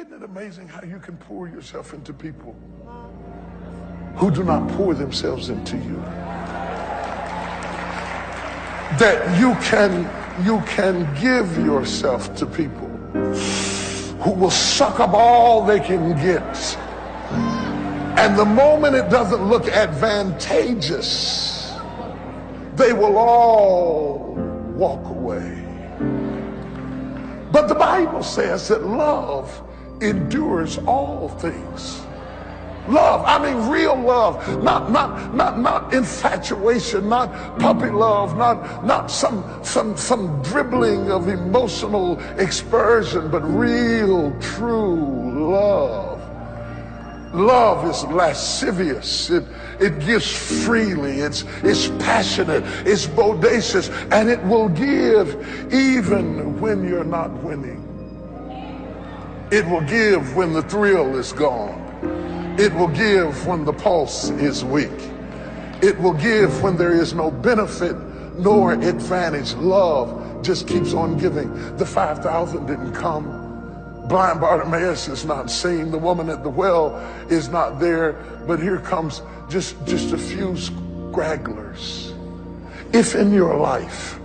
Isn't it amazing how you can pour yourself into people who do not pour themselves into you? That you can give yourself to people who will suck up all they can get. And the moment it doesn't look advantageous, they will all walk away. But the Bible says that love endures all things. Love, I mean real love, not infatuation, not puppy love, not some dribbling of emotional expression, but real, true love. Love is lascivious. It gives freely. It's passionate. It's bodacious, and it will give even when you're not winning. It will give when the thrill is gone. It will give when the pulse is weak. It will give when there is no benefit nor advantage. Love just keeps on giving. The 5,000 didn't come. Blind Bartimaeus is not seen. The woman at the well is not there. But here comes just a few stragglers. If in your life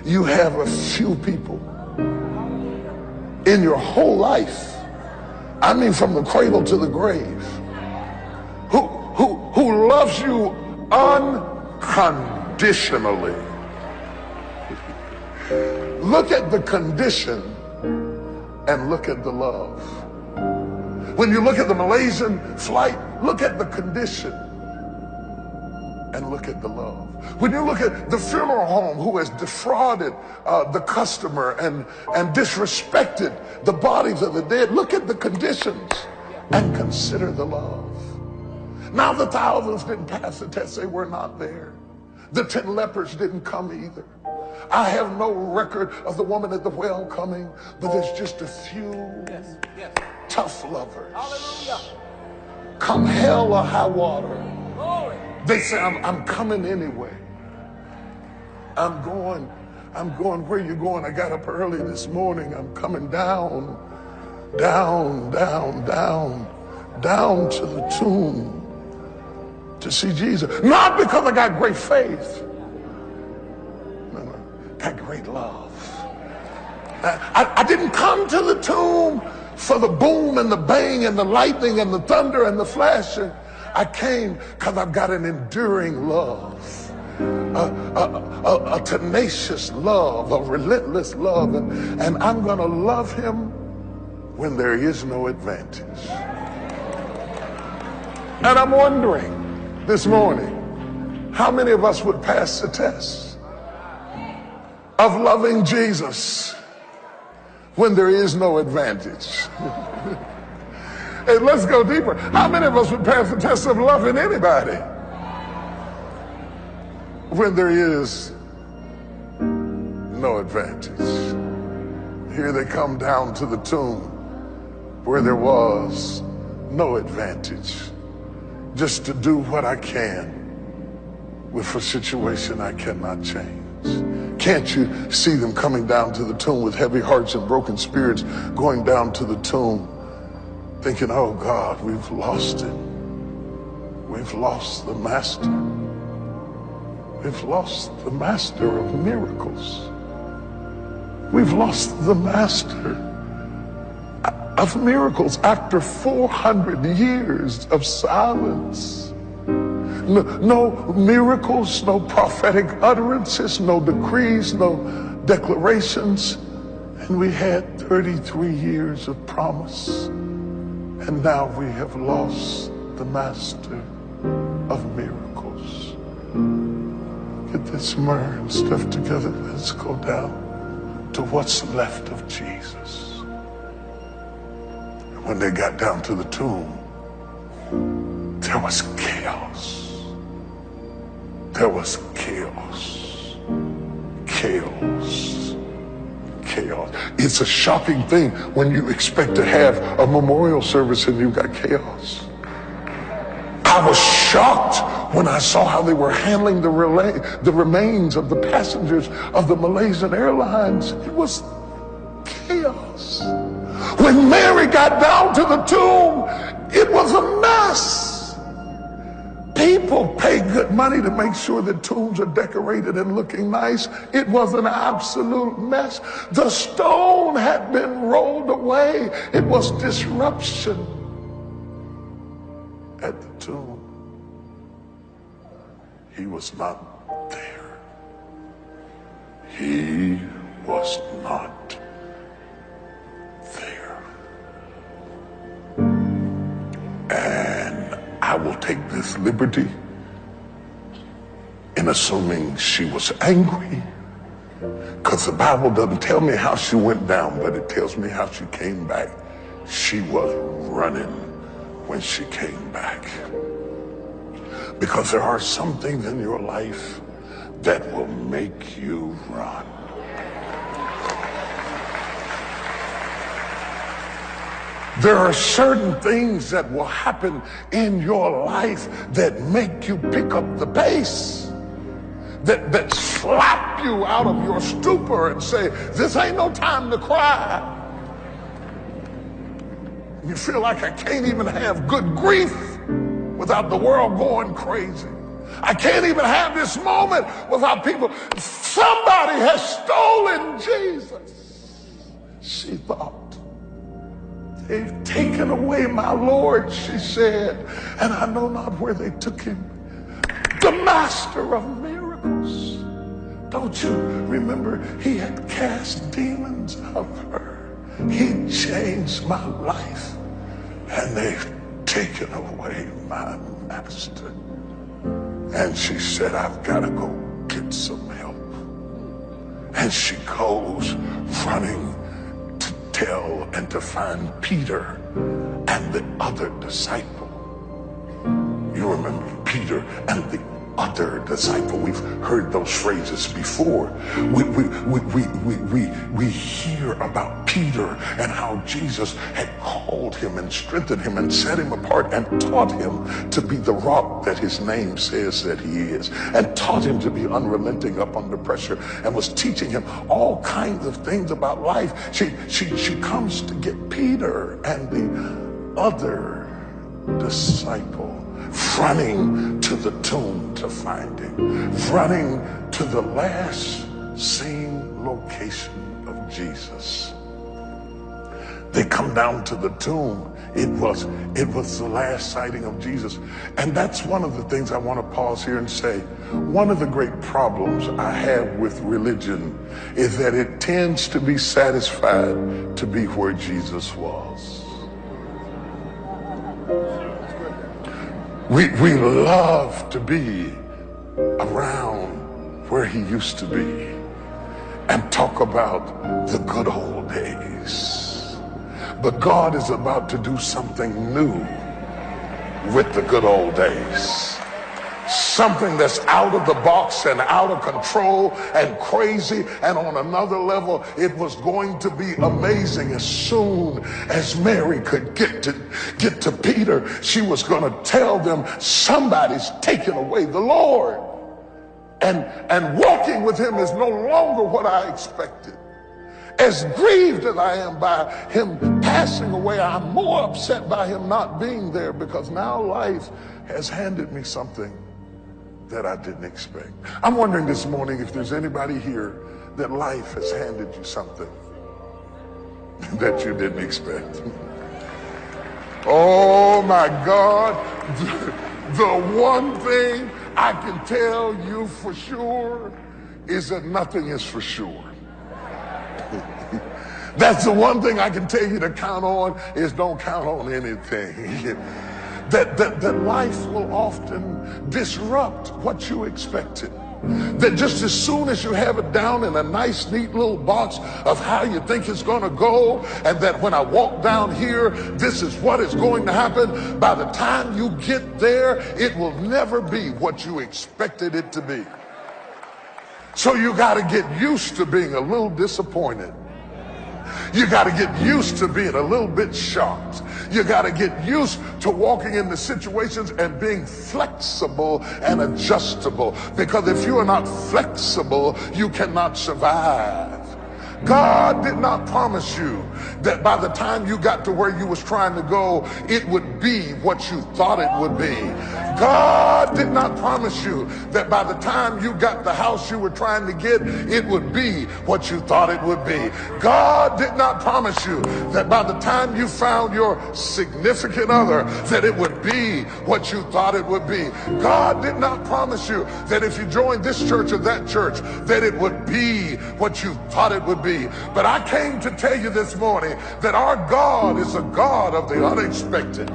you have a few people in your whole life, I mean from the cradle to the grave, who loves you unconditionally. Look at the condition and look at the love. When you look at the Malaysian flight, look at the condition and look at the love. When you look at the funeral home who has defrauded the customer and disrespected the bodies of the dead, look at the conditions and consider the love. Now the thousands didn't pass the test. They were not there. The 10 lepers didn't come either. I have no record of the woman at the well coming, but there's just a few tough lovers. Hallelujah. Come hell or high water. Glory. They say, I'm coming anyway. I'm going. Where you going? I got up early this morning. I'm coming down to the tomb to see Jesus. Not because I got great faith. No, got great love. I didn't come to the tomb for the boom and the bang and the lightning and the thunder and the flashing. I came because I've got an enduring love, a tenacious love, a relentless love, and I'm going to love him when there is no advantage. And I'm wondering this morning, how many of us would pass the test of loving Jesus when there is no advantage? Hey, let's go deeper. How many of us would pass the test of loving anybody when there is no advantage? Here they come down to the tomb where there was no advantage, just to do what I can with a situation I cannot change. Can't you see them coming down to the tomb with heavy hearts and broken spirits, going down to the tomb thinking, oh God, we've lost him. We've lost the master. We've lost the master of miracles. We've lost the master of miracles after 400 years of silence. No miracles, no prophetic utterances, no decrees, no declarations. And we had 33 years of promise. And now we have lost the master of miracles. Get this myrrh and stuff together. Let's go down to what's left of Jesus. And when they got down to the tomb, there was chaos. There was chaos. Chaos. Chaos. It's a shocking thing when you expect to have a memorial service and you've got chaos. I was shocked when I saw how they were handling the remains of the passengers of the Malaysian Airlines. It was chaos. When Mary got down to the tomb, it was a mess. People pay good money to make sure that tombs are decorated and looking nice. It was an absolute mess. The stone had been rolled away. It was disruption at the tomb. He was not there. He was not there. And I will take this liberty in assuming she was angry, because the Bible doesn't tell me how she went down, but it tells me how she came back. She was running when she came back. Because there are some things in your life that will make you run. There are certain things that will happen in your life that make you pick up the pace, that slap you out of your stupor and say, this ain't no time to cry. You feel like I can't even have good grief without the world going crazy. I can't even have this moment without people. Somebody has stolen Jesus. She thought. They've taken away my Lord, she said, and I know not where they took him. The master of miracles. Don't you remember he had cast demons out of her? He changed my life, and they've taken away my master. And she said, I've got to go get some help. And she goes running to tell and to find Peter and the other disciple. You remember Peter and the other disciple. We've heard those phrases before. We hear about Peter and how Jesus had called him and strengthened him and set him apart and taught him to be the rock that his name says that he is, and taught him to be unrelenting up under pressure, and was teaching him all kinds of things about life. She comes to get Peter and the other disciple, running to the tomb to find him, running to the last seen location of Jesus. They come down to the tomb. It was the last sighting of Jesus. And that's one of the things I want to pause here and say. One of the great problems I have with religion is that it tends to be satisfied to be where Jesus was. We love to be around where he used to be and talk about the good old days. But God is about to do something new with the good old days. Something that's out of the box and out of control and crazy, and on another level, it was going to be amazing. As soon as Mary could get to Peter, she was going to tell them, somebody's taken away the Lord. And walking with him is no longer what I expected. As grieved as I am by him passing away, I'm more upset by him not being there, because now life has handed me something that I didn't expect. I'm wondering this morning if there's anybody here that life has handed you something that you didn't expect. Oh my God, the one thing I can tell you for sure is that nothing is for sure. That's the one thing I can tell you to count on, is don't count on anything. That life will often disrupt what you expected. That just as soon as you have it down in a nice, neat little box of how you think it's going to go, and that when I walk down here, this is what is going to happen, by the time you get there, it will never be what you expected it to be. So you got to get used to being a little disappointed. You got to get used to being a little bit shocked. You got to get used to walking into situations and being flexible and adjustable. Because if you are not flexible, you cannot survive. God did not promise you that by the time you got to where you was trying to go, it would be what you thought it would be. God did not promise you that by the time you got the house you were trying to get, it would be what you thought it would be. God did not promise you that by the time you found your significant other, that it would be what you thought it would be. God did not promise you that if you joined this church or that church, that it would be what you thought it would be. But I came to tell you this morning that our God is a God of the unexpected.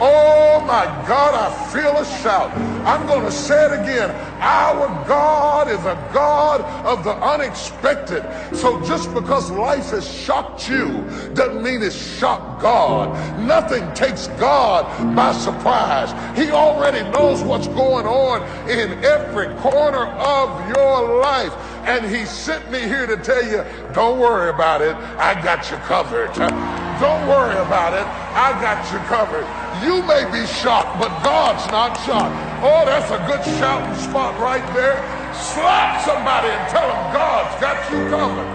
Oh my God, I feel a shout. I'm going to say it again. Our God is a God of the unexpected. So just because life has shocked you doesn't mean it's shocked God. Nothing takes God by surprise. He already knows what's going on in every corner of your life. And he sent me here to tell you, don't worry about it. I got you covered. Don't worry about it. I got you covered. You may be shocked, but God's not shocked. Oh, that's a good shouting spot right there. Slap somebody and tell them God's got you covered.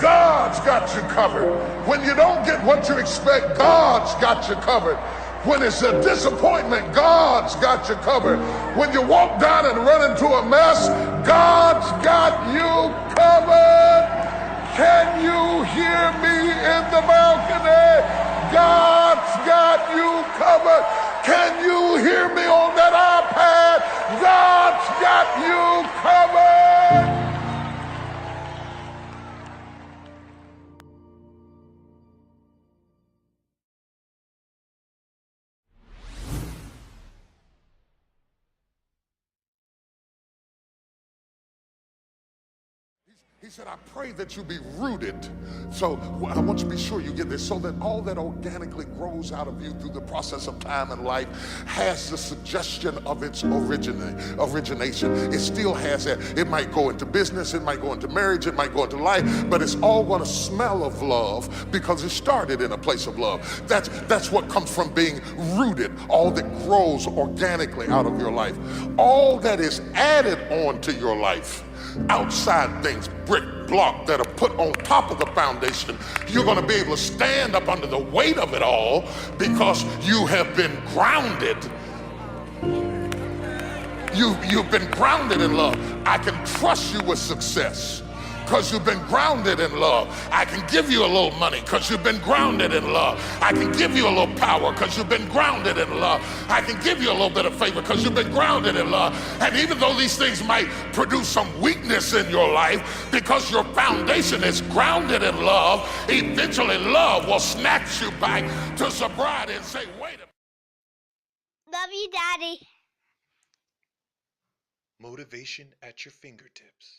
God's got you covered. When you don't get what you expect, God's got you covered. When it's a disappointment, God's got you covered. When you walk down and run into a mess, God's got you covered. Can you hear me in the balcony? God's got you covered. Can you hear me on that iPad? God's got you covered. He said, I pray that you be rooted. So I want you to be sure you get this, so that all that organically grows out of you through the process of time and life has the suggestion of its origination. It still has that. It might go into business, it might go into marriage, it might go into life, but it's all going to smell of love because it started in a place of love. That's what comes from being rooted, all that grows organically out of your life. All that is added on to your life, outside things, brick, block that are put on top of the foundation, you're going to be able to stand up under the weight of it all because you have been grounded. You've been grounded in love. I can trust you with success because you've been grounded in love. I can give you a little money because you've been grounded in love. I can give you a little power because you've been grounded in love. I can give you a little bit of favor because you've been grounded in love. And even though these things might produce some weakness in your life, because your foundation is grounded in love, eventually love will snatch you back to sobriety and say, wait a minute. Love you, Daddy. Motivation at your fingertips.